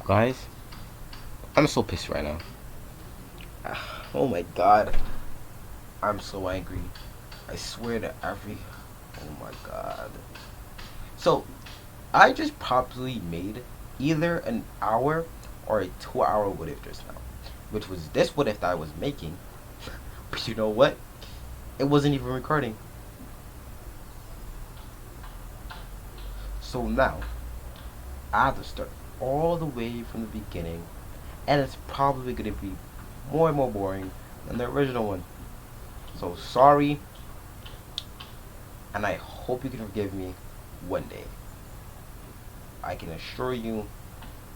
Guys, I'm so pissed right now. Oh my god. I'm so angry. I swear to every... Oh my god. So, I just probably made either an hour or a 2 hour what if just now. Which was this what if that I was making. But you know what? It wasn't even recording. So now, I have to start all the way from the beginning. And it's probably going to be more and more boring than the original one. So sorry, and I hope you can forgive me one day. I can assure you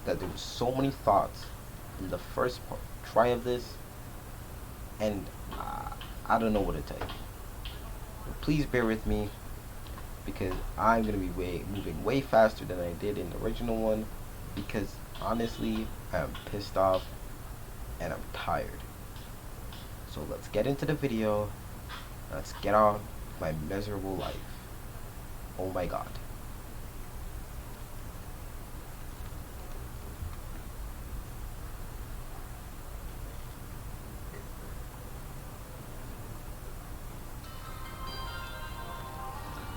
that there were so many thoughts in the first try of this, and I don't know what to tell you. But please bear with me because I'm gonna be moving way faster than I did in the original one. Because honestly, I'm pissed off and I'm tired. So let's get into the video. Let's get on my miserable life. Oh my god.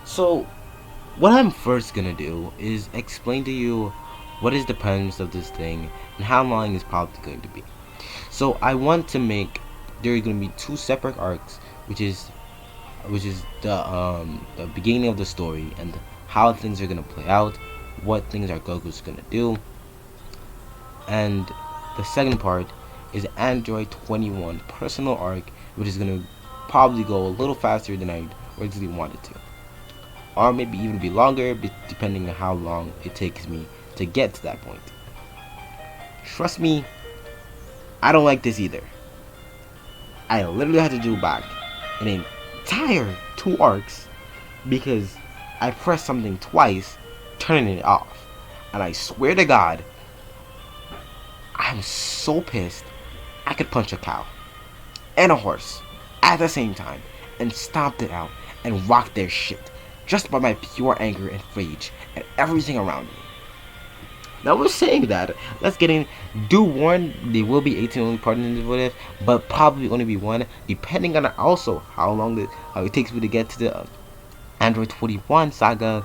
So, what I'm first gonna do is explain to you what is the premise of this thing and how long it's probably going to be. So, I want to make there are gonna be two separate arcs, which is the beginning of the story and how things are gonna play out, what things are Goku's gonna do, and the second part is Android 21 personal arc, which is gonna probably go a little faster than I originally wanted to, or maybe even be longer, depending on how long it takes me to get to that point. Trust me, I don't like this either. I literally had to do back an entire 2 arcs because I pressed something twice, turning it off. And I swear to God, I'm so pissed. I could punch a cow and a horse at the same time and stomp it out and rock their shit just by my pure anger and rage and everything around me. Now we're saying that, let's get in. Do warn, there will be 18 only partners in this what if, but probably only be one, depending on also how long it takes me to get to the Android 21 saga.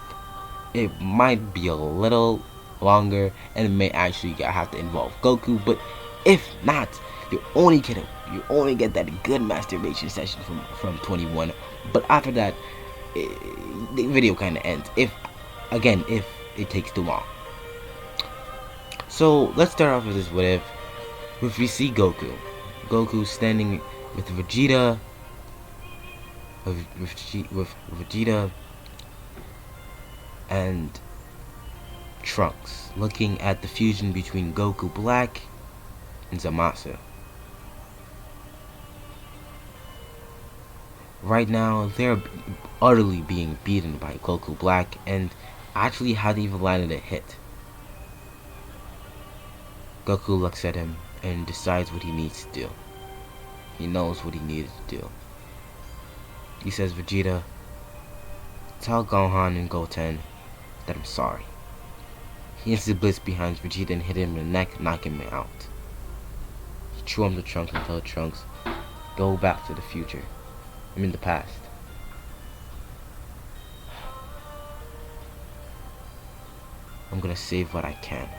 It might be a little longer, and it may actually have to involve Goku. But if not, you're only kidding. You only get that good masturbation session from 21. But after that, the video kind of ends. If it takes too long. So let's start off with this what if we see Goku standing with Vegeta, with Vegeta and Trunks, looking at the fusion between Goku Black and Zamasu. Right now, they're utterly being beaten by Goku Black, and actually hadn't even landed a hit. Goku looks at him and decides what he needs to do. He knows what he needed to do. He says, Vegeta, tell Gohan and Goten that I'm sorry. He instantly blitzed behind Vegeta and hit him in the neck, knocking him out. He threw him to Trunks and told Trunks, go back to the future. I'm in the past. I'm gonna save what I can.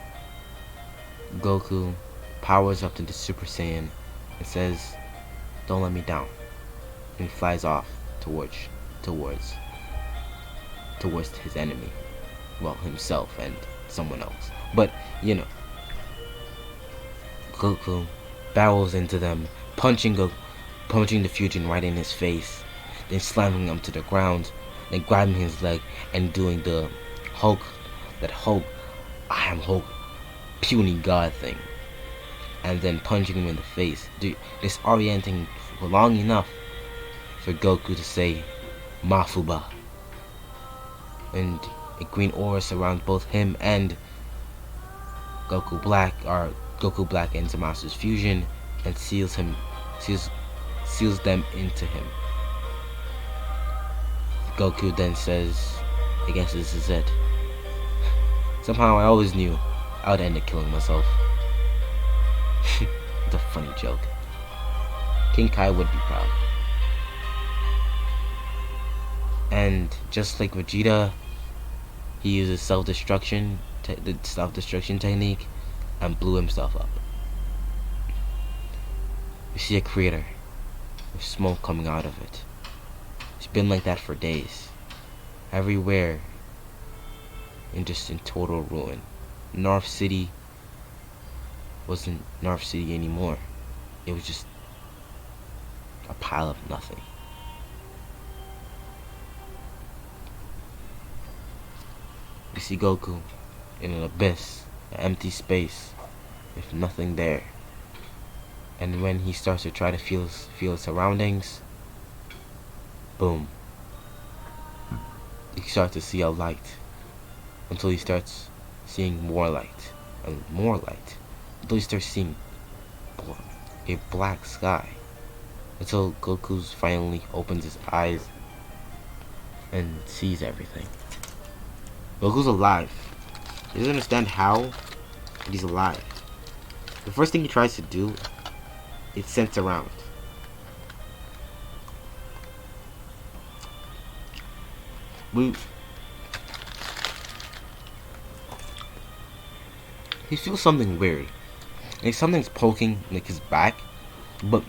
Goku powers up to the Super Saiyan and says, don't let me down. And he flies off towards his enemy. Well, himself and someone else. But, Goku barrels into them, punching the Fusion right in his face, then slamming him to the ground, then grabbing his leg and doing the Hulk, I am Hulk, puny god thing, and then punching him in the face, disorienting for long enough for Goku to say Mafuba, and a green aura surrounds both him and Goku Black and Zamasu's fusion and seals them into him. Goku then says, I guess this is it. Somehow I always knew I would end up killing myself. It's a funny joke. King Kai would be proud. And just like Vegeta, he uses the self-destruction technique, and blew himself up. You see a crater with smoke coming out of it. It's been like that for days. Everywhere, and just in total ruin. North City wasn't North City anymore. It was just a pile of nothing. You see Goku in an abyss, an empty space, with nothing there. And when he starts to try to feel his surroundings, boom. He starts to see a light, until he starts seeing more light, and more light, until he starts seeing a black sky, until Goku finally opens his eyes and sees everything. Goku's alive. He doesn't understand how, but he's alive. The first thing he tries to do is sense around. He feels something weird. Like something's poking like his back, but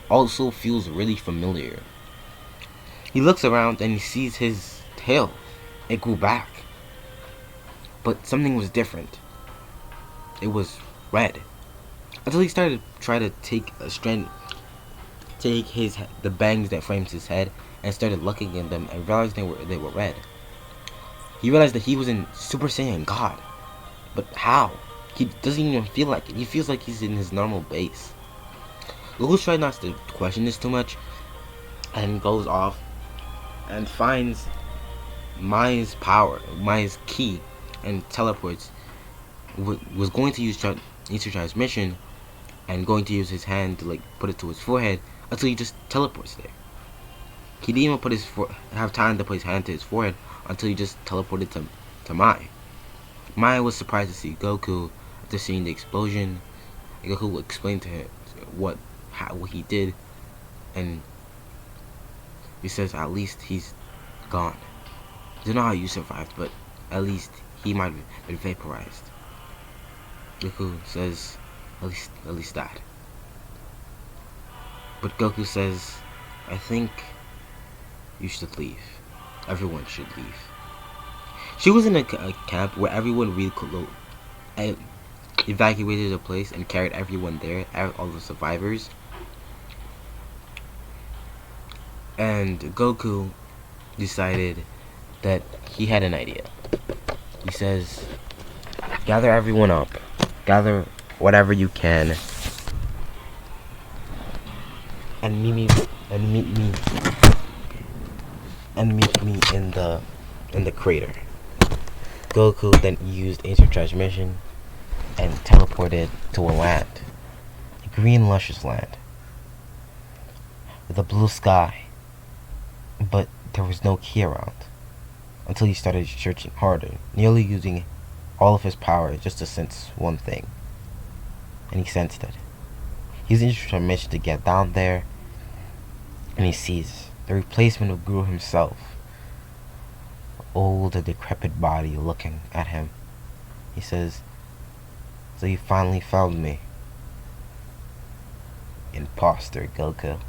also feels really familiar. He looks around and he sees his tail. It grew back. But something was different. It was red. Until he started to try to take the bangs that frames his head, and started looking at them and realized they were red. He realized that he was in Super Saiyan God. But how? He doesn't even feel like it. He feels like he's in his normal base. Goku tries not to question this too much, and goes off and finds Mai's key, and teleports. Was going to use instant transmission, and going to use his hand to like put it to his forehead, until he just teleports there. He didn't even have time to put his hand to his forehead until he just teleported to Mai. Mai was surprised to see Goku after seeing the explosion. Goku explained to him what he did, and he says at least he's gone. I don't know how you survived, but at least he might have been vaporized. Goku says at least that. But Goku says, I think you should leave. Everyone should leave. She was in a camp where everyone evacuated the place and carried everyone there, all the survivors. And Goku decided that he had an idea. He says, gather everyone up. Gather whatever you can. And meet me in the crater. Goku then used instant transmission and teleported to a land. A green luscious land. With a blue sky. But there was no key around. Until he started searching harder, nearly using all of his power just to sense one thing. And he sensed it. He used instant transmission to get down there, and he sees the replacement of Guru himself. Old and decrepit body looking at him. He says, so you finally found me. Imposter, Goku.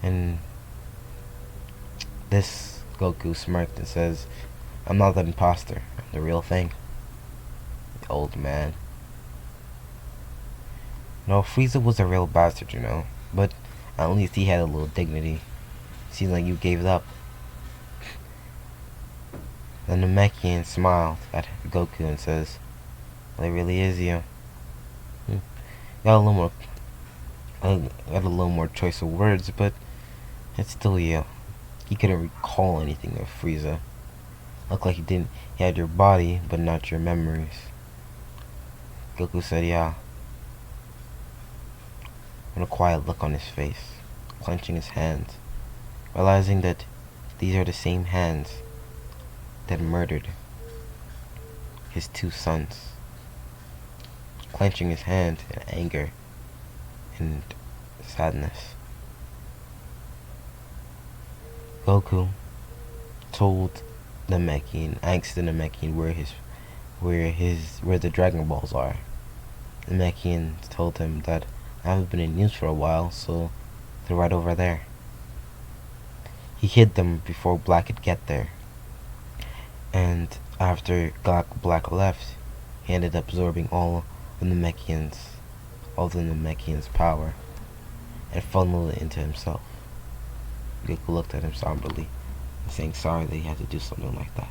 And this Goku smirked and says, I'm not the imposter, I'm the real thing. The old man. No, Frieza was a real bastard, you know, but at least he had a little dignity. Seems like you gave it up. The Namekian smiled at Goku and says, well, it really is you. Got a little more choice of words, but it's still you. He couldn't recall anything of Frieza. Looked like he had your body, but not your memories. Goku said, yeah. And a quiet look on his face, clenching his hands, realizing that these are the same hands that murdered his two sons, clenching his hand in anger and sadness. Goku told asked the Namekian where the Dragon Balls are. The Namekian told him that I haven't been in use for a while, so they're right over there. He hid them before Black could get there, and after Black left, he ended up absorbing all the Namekian's power and funneled it into himself. Goku looked at him somberly, saying sorry that he had to do something like that.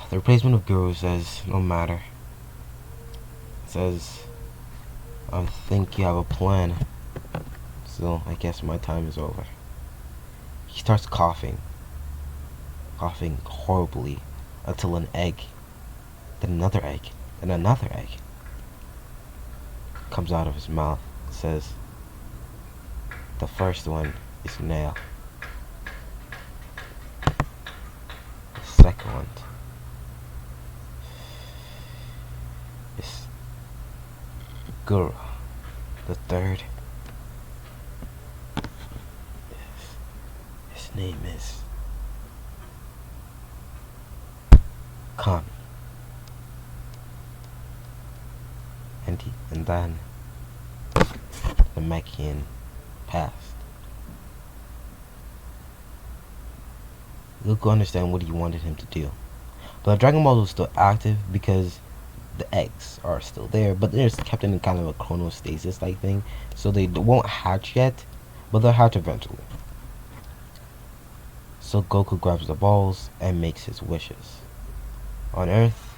The replacement of Guru says, no matter. Says, I think you have a plan. So I guess my time is over. He starts coughing horribly until an egg, then another egg, then another egg comes out of his mouth. It says, the first one is Nail. The second one is Guru. The third, his name is Kami. And then the Namekian passed. Goku understand what he wanted him to do. But Dragon Ball was still active because the eggs are still there, but they're kept in kind of a chronostasis like thing, so they won't hatch yet, but they'll hatch eventually. So Goku grabs the balls and makes his wishes. On Earth,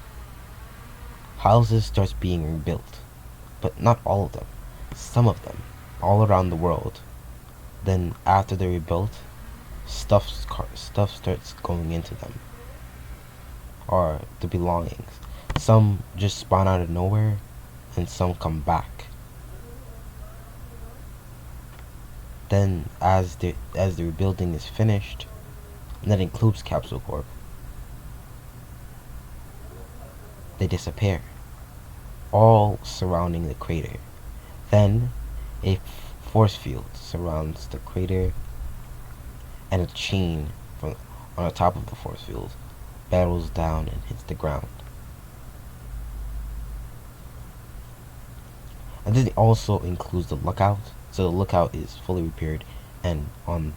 houses starts being rebuilt, but not all of them. Some of them, all around the world. Then after they're rebuilt, stuff starts going into them, or the belongings. Some just spawn out of nowhere, and some come back. Then, as the rebuilding is finished, and that includes Capsule Corp, they disappear, all surrounding the crater. Then, a force field surrounds the crater, and a chain on the top of the force field battles down and hits the ground. And this also includes the lookout, so the lookout is fully repaired and on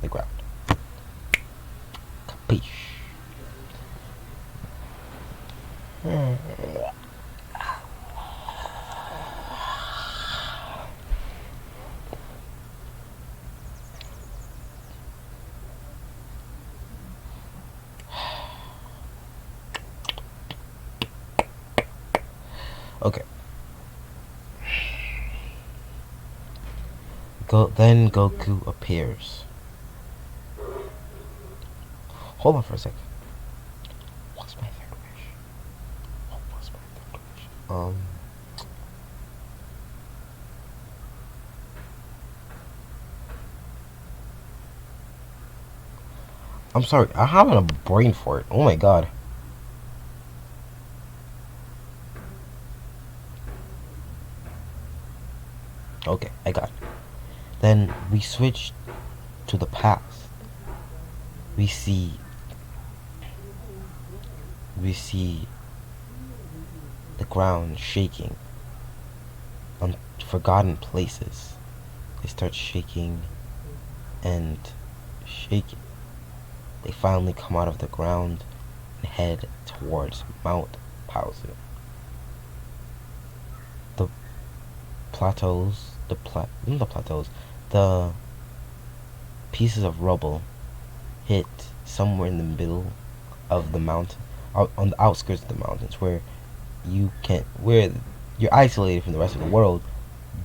the ground. Capiche? Okay. Then Goku appears. Hold on for a second. What's my third wish? What was my third wish? I'm sorry, I'm having a brain fart. Oh my god. Okay, I got it. Then we switch to the past. We see the ground shaking on forgotten places. They start shaking and shaking. They finally come out of the ground and head towards Mount Pausa. The pieces of rubble hit somewhere in the middle of the mountain, on the outskirts of the mountains, where you're isolated from the rest of the world,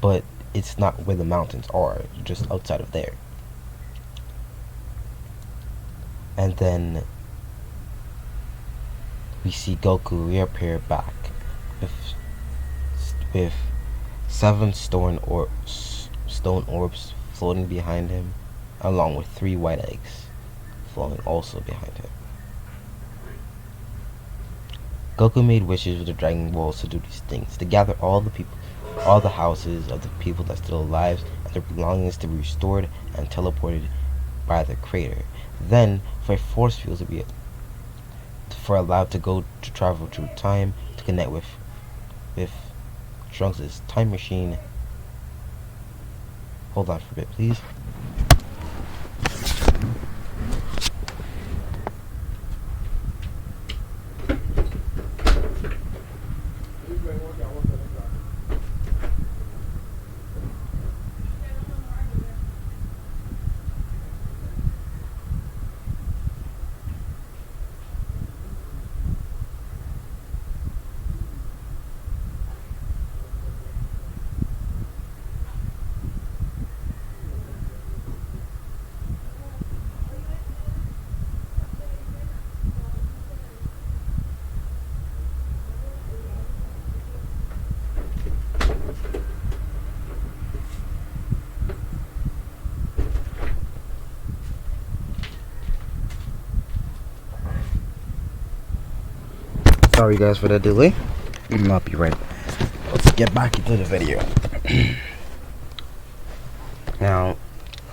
but it's not where the mountains are. You're just outside of there. And then we see Goku reappear back with 7 stone orbs floating behind him, along with 3 white eggs floating also behind him. Goku made wishes with the Dragon Balls to do these things, to gather all the people, all the houses of the people that still alive, and their belongings to be restored and teleported by the creator. Then, for a force field to be allowed to go to travel through time to connect with Trunks' time machine. Hold on for a bit, please. Sorry guys for the delay. I'll be right. Let's get back into the video. Now,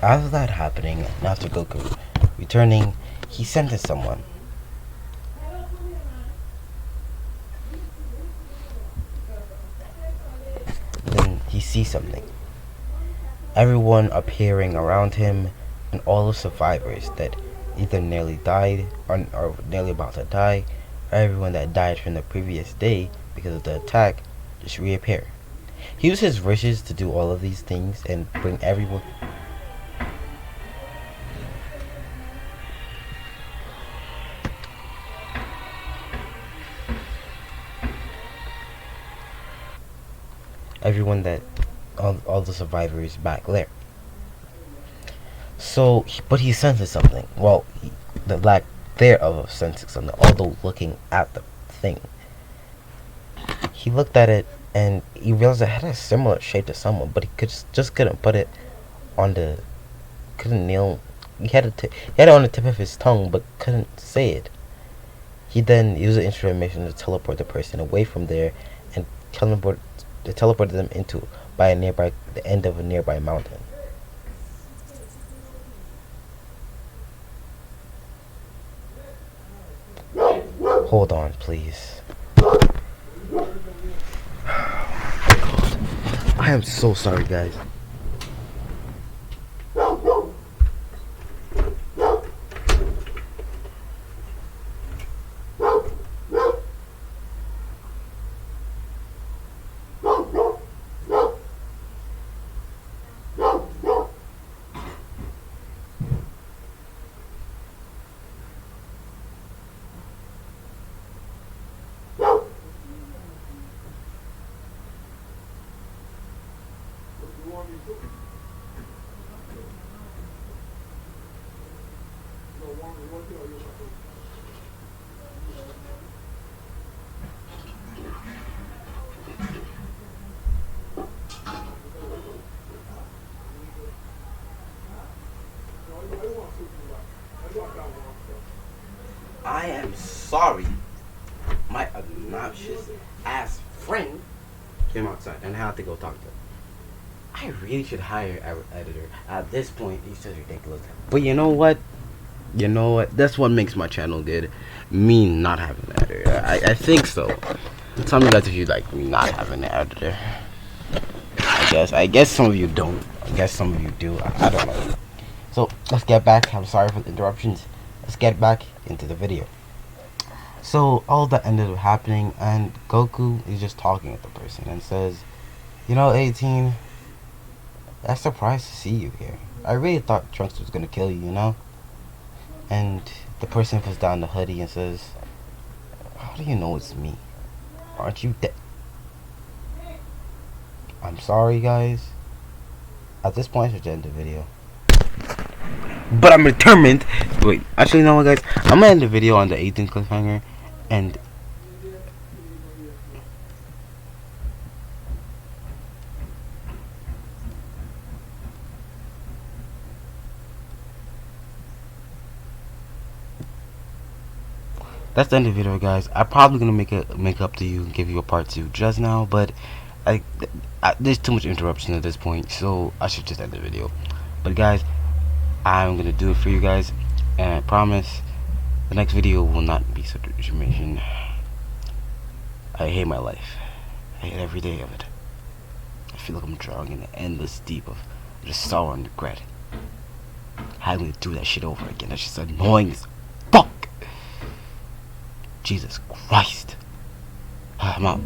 after that happening, and after Goku returning, he sentenced someone. Then he sees something. Everyone appearing around him, and all the survivors that either nearly died or nearly about to die. Everyone that died from the previous day because of the attack just reappear. He used his wishes to do all of these things and bring everyone that all the survivors back there. So, but he senses something. Well, the lack thereof sensing something, although looking at the thing. He looked at it and he realized it had a similar shape to someone, but he just couldn't put it on the couldn't nail. He had it on the tip of his tongue, but couldn't say it. He then used the information to teleport the person away from there and teleported them into the end of a nearby mountain. Hold on, please. I am so sorry, guys. I am sorry. My obnoxious ass friend came outside and I had to go talk to him. I really should hire an editor. At this point, he's just ridiculous. But you know what? That's what makes my channel good. Me not having an editor. I think so. Tell me guys if you like me not having an editor. I guess some of you don't. I guess some of you do. I don't know. So let's get back. I'm sorry for the interruptions. Let's get back into the video. So all that ended up happening, and Goku is just talking with the person and says, "You know, 18. I'm surprised to see you here. I really thought Trunks was gonna kill you, you know?" And the person puts down the hoodie and says, "How do you know it's me? Aren't you dead?" I'm sorry, guys. At this point, I should end the video. But I'm determined. Wait, actually, you know what, guys? I'm gonna end the video on the 18th cliffhanger, and that's the end of the video, guys. I'm probably gonna make up to you and give you a part 2 just now, but I, there's too much interruption at this point, so I should just end the video. But guys, I'm gonna do it for you guys, and I promise the next video will not be such information. I hate my life. I hate every day of it. I feel like I'm drowning in the endless deep of just sorrow and regret. Having to do that shit over again, that's just annoying as fuck. Jesus Christ. I'm out.